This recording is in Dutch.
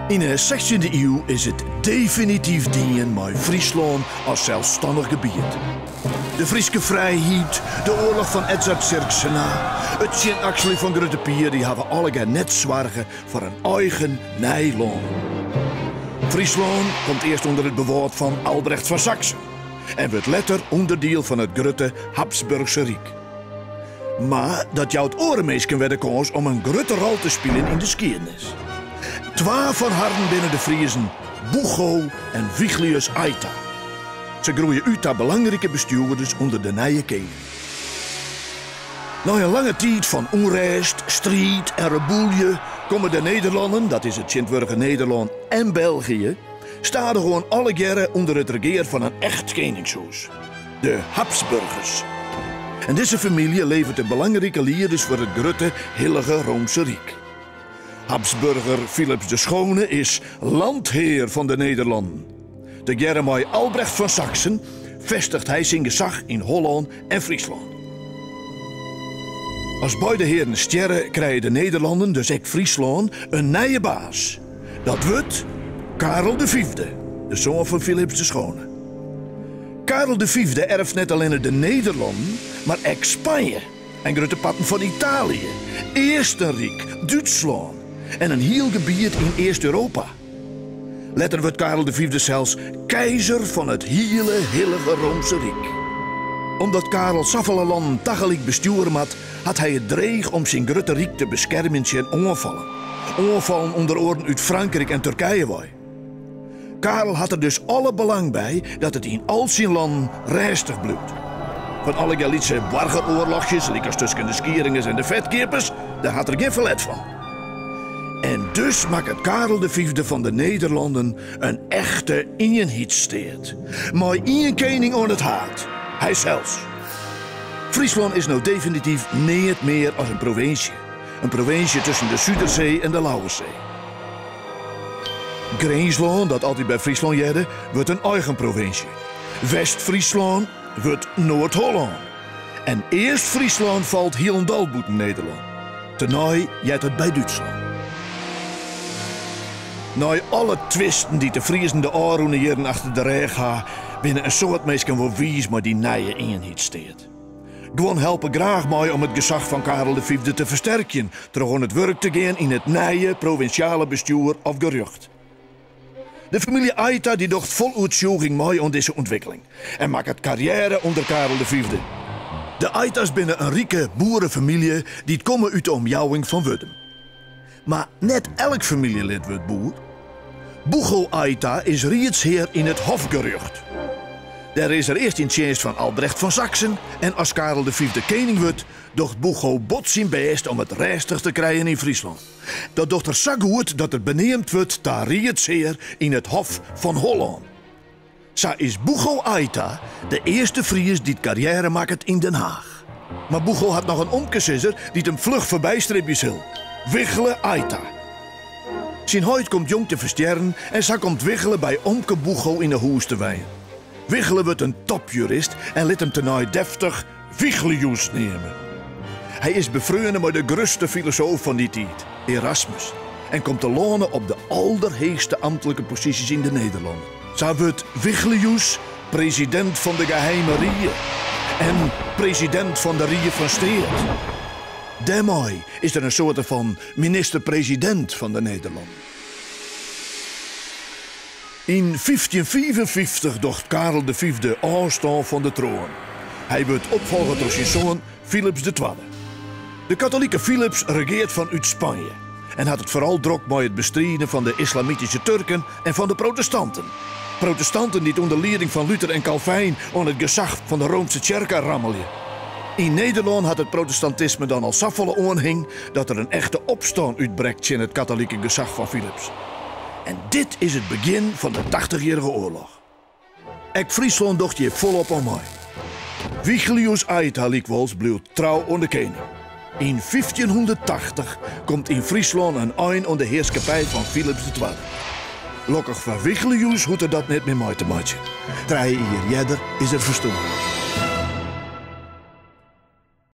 In de 16e eeuw is het definitief dienen met Friesland als zelfstandig gebied. De Frieske vrijheid, de oorlog van Edzard Sirksena, het Sint-Axel van Gruttepier, die hebben allemaal net zorgen voor een eigen Nijland. Friesland komt eerst onder het bewoord van Albrecht van Saksen en wordt later onderdeel van het Grutte Habsburgse Rijk. Maar dat jouw orenmeesken werden kans om een grote rol te spelen in de geschiedenis. 2 van harden binnen de Friezen, Bugo en Viglius Aita. Ze groeien uit als belangrijke bestuurders onder de nieuwe koning. Na een lange tijd van onrust, strijd en rebellie komen de Nederlanden, dat is het Sint-Wurgen Nederland en België, staan gewoon alle jaren onder het regeer van een echt koningshuis. De Habsburgers. En deze familie levert de belangrijke leiders voor het grote Heilige Roomse Rijk. Habsburger Philips de Schone is landheer van de Nederlanden. De Jeremai Albrecht van Saksen vestigt hij zijn gezag in Holland en Friesland. Als beide heren sterren krijgen de Nederlanden, dus ook Friesland, een nieuwe baas. Dat wordt Karel V, de zoon van Philips de Schone. Karel V erft net alleen de Nederlanden, maar ook Spanje en grote patten van Italië, Oostenrijk, Duitsland en een heel gebied in Eerst-Europa. Later wordt Karel V zelfs keizer van het hele Heilige Roomse Rijk. Omdat Karel zoveel landen tegelijk besturen had hij het dreig om zijn grote rijk te beschermen tegen ongevallen. Ongevallen onder oren uit Frankrijk en Turkije waren. Karel had er dus alle belang bij dat het in al zijn landen rustig blijft. Van alle Galietse burgeroorlogjes, like tussen de Skieringers en de Vetkepers, daar had er geen verlet van. En dus maakt het Karel V van de Nederlanden een echte eenheidsstaat. Maar één koning aan het hart, hij zelfs. Friesland is nou definitief niet meer als een provincie. Een provincie tussen de Zuiderzee en de Lauwerszee. Greensland, dat altijd bij Friesland jette, wordt een eigen provincie. West-Friesland wordt Noord-Holland. En eerst Friesland valt Hielendal boeten Nederland. Daarna jet het bij Duitsland. Na alle twisten die de Friesen de Aroene jaren achter de rug gaan, binnen een soort mensen voor wies maar die nieuwe eenheid staat. Gewoon helpen graag mij om het gezag van Karel V te versterken, terug aan het werk te gaan in het nieuwe provinciale bestuur of gerucht. De familie Aita die docht vol uitzoeking mee aan deze ontwikkeling en maakt het carrière onder Karel V. De Aita's binnen een rijke boerenfamilie die komen uit de omjouwing van Wuddem. Maar net elk familielid wordt boer. Bugo Aita is rietsheer in het hofgerucht. Daar is er eerst in dienst van Albrecht van Saksen en als Karel V de koning wordt, docht Bugo bot zijn best om het rustig te krijgen in Friesland. Dat docht er zo goed dat het beneemd wordt ta rietsheer in het hof van Holland. Zo is Bugo Aita de eerste Fries die het carrière maakt in Den Haag. Maar Bugo had nog een omkesisser die hem vlug voorbij streepje zal. Wichelen Aita. Zijn huid komt jong te versterren en zo komt Wichelen bij Omke Bugo in de hoes te wijden. Wichelen wordt een topjurist en liet hem tenaai deftig Viglius nemen. Hij is bevreugd met de grootste filosoof van die tijd, Erasmus, en komt te lonen op de allerhoogste ambtelijke posities in de Nederlanden. Zo wordt Viglius president van de geheime Rieën en president van de Rieën van Steert. Daarmee is er een soort van minister-president van de Nederlanden. In 1555 docht Karel V afstand van de troon. Hij wordt opvolger door zijn zoon Philips II. De katholieke Philips regeert vanuit Spanje en had het vooral druk bij het bestrijden van de islamitische Turken en van de protestanten. Protestanten die onder leiding van Luther en Calvijn aan het gezag van de Roomse Kerk rammelden. In Nederland had het protestantisme dan al zoveel aanhing dat er een echte opstand uitbreekt in het katholieke gezag van Philips. En dit is het begin van de 80-jarige oorlog. Ek Friesland docht je volop aan mij. Viglius Aita likwijls bleef trouw aan de koning. In 1580 komt in Friesland een eind aan de heerschappij van Philips II. Lokkig van Viglius hoeft er dat net meer mee te maken. 3 jaar eerder is het verstoord.